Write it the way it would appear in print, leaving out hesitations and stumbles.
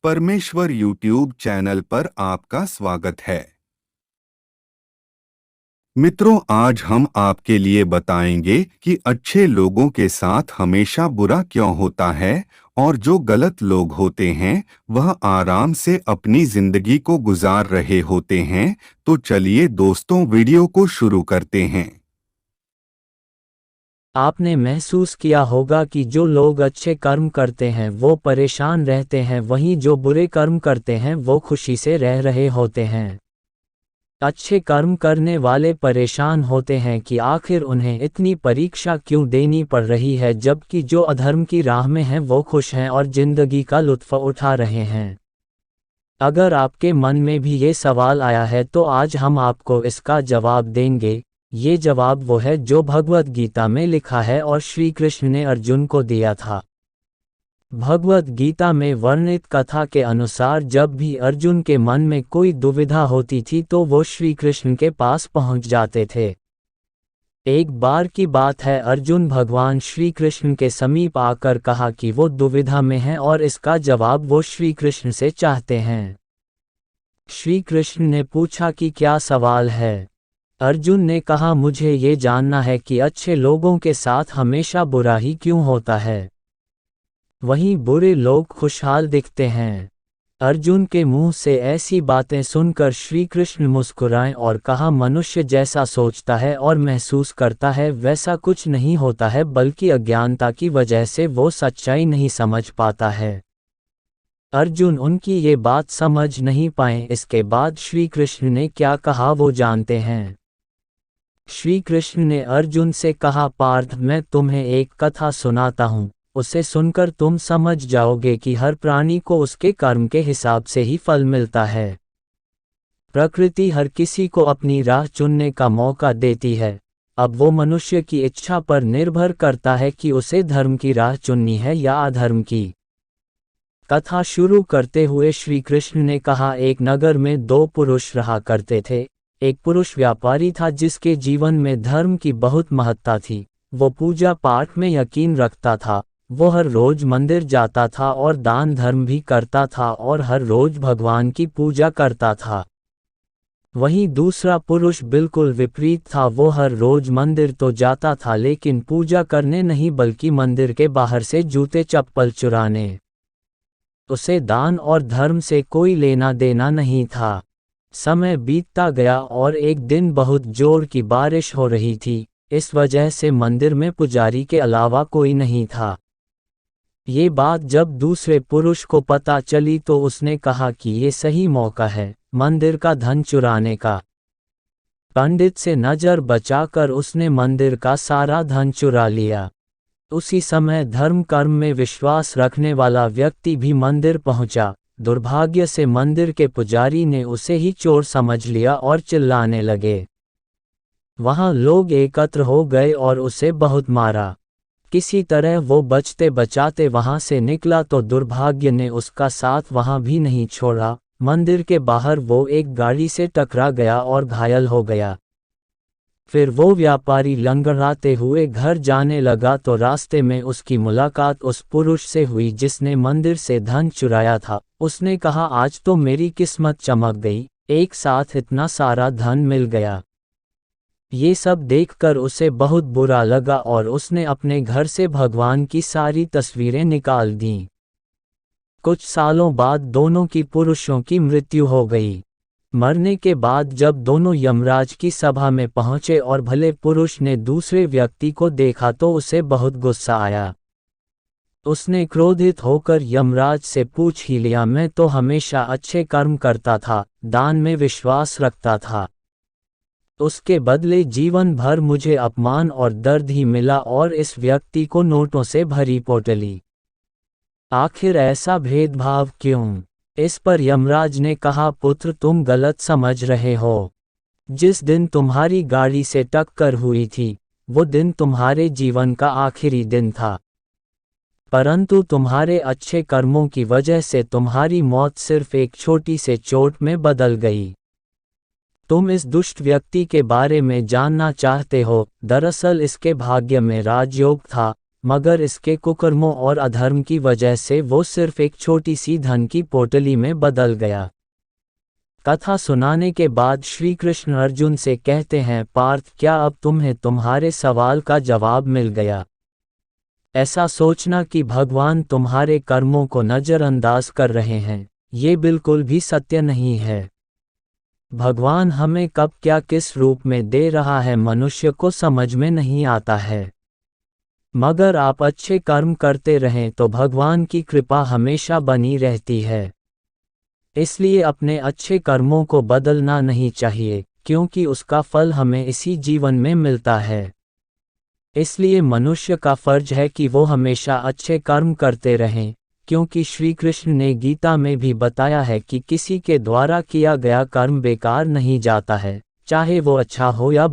परमेश्वर YouTube channel पर आपका स्वागत है। मित्रों, आज हम आपके लिए बताएंगे कि अच्छे लोगों के साथ हमेशा बुरा क्यों होता है और जो गलत लोग होते हैं वह आराम से अपनी जिंदगी को गुजार रहे होते हैं। तो चलिए दोस्तों, वीडियो को शुरू करते हैं। आपने महसूस किया होगा कि जो लोग अच्छे कर्म करते हैं वो परेशान रहते हैं, वहीं जो बुरे कर्म करते हैं वो खुशी से रह रहे होते हैं। अच्छे कर्म करने वाले परेशान होते हैं कि आखिर उन्हें इतनी परीक्षा क्यों देनी पड़ रही है, जबकि जो अधर्म की राह में हैं वो खुश हैं और जिंदगी का लुत्फ उठा रहे हैं। अगर आपके मन में भी ये सवाल आया है तो आज हम आपको इसका जवाब देंगे। ये जवाब वो है जो भगवद गीता में लिखा है और श्री कृष्ण ने अर्जुन को दिया था। भगवद गीता में वर्णित कथा के अनुसार जब भी अर्जुन के मन में कोई दुविधा होती थी तो वो श्री कृष्ण के पास पहुंच जाते थे। एक बार की बात है, अर्जुन भगवान श्री कृष्ण के समीप आकर कहा कि वो दुविधा में है और इसका जवाब वो श्री कृष्ण से चाहते हैं। श्री कृष्ण ने पूछा कि क्या सवाल है। अर्जुन ने कहा, मुझे ये जानना है कि अच्छे लोगों के साथ हमेशा बुरा ही क्यों होता है, वहीं बुरे लोग खुशहाल दिखते हैं। अर्जुन के मुंह से ऐसी बातें सुनकर श्री कृष्ण मुस्कुराए और कहा, मनुष्य जैसा सोचता है और महसूस करता है वैसा कुछ नहीं होता है, बल्कि अज्ञानता की वजह से वो सच्चाई नहीं समझ पाता है। अर्जुन उनकी ये बात समझ नहीं पाए। इसके बाद श्री कृष्ण ने क्या कहा वो जानते हैं। श्री कृष्ण ने अर्जुन से कहा, पार्थ, मैं तुम्हें एक कथा सुनाता हूँ, उसे सुनकर तुम समझ जाओगे कि हर प्राणी को उसके कर्म के हिसाब से ही फल मिलता है। प्रकृति हर किसी को अपनी राह चुनने का मौका देती है। अब वो मनुष्य की इच्छा पर निर्भर करता है कि उसे धर्म की राह चुननी है या अधर्म की। कथा शुरू करते हुए श्री कृष्ण ने कहा, एक नगर में दो पुरुष रहा करते थे। एक पुरुष व्यापारी था जिसके जीवन में धर्म की बहुत महत्ता थी। वो पूजा पाठ में यकीन रखता था। वो हर रोज मंदिर जाता था और दान धर्म भी करता था और हर रोज भगवान की पूजा करता था। वहीं दूसरा पुरुष बिल्कुल विपरीत था। वो हर रोज मंदिर तो जाता था लेकिन पूजा करने नहीं, बल्कि मंदिर के बाहर से जूते चप्पल चुराने। उसे दान और धर्म से कोई लेना देना नहीं था। समय बीतता गया और एक दिन बहुत जोर की बारिश हो रही थी। इस वजह से मंदिर में पुजारी के अलावा कोई नहीं था। ये बात जब दूसरे पुरुष को पता चली तो उसने कहा कि ये सही मौका है मंदिर का धन चुराने का। पंडित से नजर बचाकर उसने मंदिर का सारा धन चुरा लिया। उसी समय धर्म कर्म में विश्वास रखने वाला व्यक्ति भी मंदिर पहुंचा। दुर्भाग्य से मंदिर के पुजारी ने उसे ही चोर समझ लिया और चिल्लाने लगे। वहां लोग एकत्र हो गए और उसे बहुत मारा। किसी तरह वो बचते बचाते वहां से निकला तो दुर्भाग्य ने उसका साथ वहां भी नहीं छोड़ा। मंदिर के बाहर वो एक गाड़ी से टकरा गया और घायल हो गया। फिर वो व्यापारी लंगड़ाते हुए घर जाने लगा तो रास्ते में उसकी मुलाकात उस पुरुष से हुई जिसने मंदिर से धन चुराया था। उसने कहा, आज तो मेरी किस्मत चमक गई, एक साथ इतना सारा धन मिल गया। ये सब देखकर उसे बहुत बुरा लगा और उसने अपने घर से भगवान की सारी तस्वीरें निकाल दीं। कुछ सालों बाद दोनों की पुरुषों की मृत्यु हो गई। मरने के बाद जब दोनों यमराज की सभा में पहुंचे और भले पुरुष ने दूसरे व्यक्ति को देखा तो उसे बहुत गुस्सा आया। उसने क्रोधित होकर यमराज से पूछ ही लिया, मैं तो हमेशा अच्छे कर्म करता था, दान में विश्वास रखता था, उसके बदले जीवन भर मुझे अपमान और दर्द ही मिला और इस व्यक्ति को नोटों से भरी पोटली। आखिर ऐसा भेदभाव क्यों? इस पर यमराज ने कहा, पुत्र, तुम गलत समझ रहे हो। जिस दिन तुम्हारी गाड़ी से टक्कर हुई थी वो दिन तुम्हारे जीवन का आखिरी दिन था, परंतु तुम्हारे अच्छे कर्मों की वजह से तुम्हारी मौत सिर्फ एक छोटी से चोट में बदल गई। तुम इस दुष्ट व्यक्ति के बारे में जानना चाहते हो? दरअसल इसके भाग्य में राजयोग था। मगर इसके कुकर्मों और अधर्म की वजह से वो सिर्फ एक छोटी सी धन की पोटली में बदल गया। कथा सुनाने के बाद श्री कृष्ण अर्जुन से कहते हैं, पार्थ, क्या अब तुम्हें तुम्हारे सवाल का जवाब मिल गया? ऐसा सोचना कि भगवान तुम्हारे कर्मों को नज़रअंदाज कर रहे हैं, ये बिल्कुल भी सत्य नहीं है। भगवान हमें कब क्या किस रूप में दे रहा है मनुष्य को समझ में नहीं आता है। मगर आप अच्छे कर्म करते रहें तो भगवान की कृपा हमेशा बनी रहती है। इसलिए अपने अच्छे कर्मों को बदलना नहीं चाहिए, क्योंकि उसका फल हमें इसी जीवन में मिलता है। इसलिए मनुष्य का फर्ज है कि वो हमेशा अच्छे कर्म करते रहें, क्योंकि श्री कृष्ण ने गीता में भी बताया है कि किसी के द्वारा किया गया कर्म बेकार नहीं जाता है, चाहे वो अच्छा हो या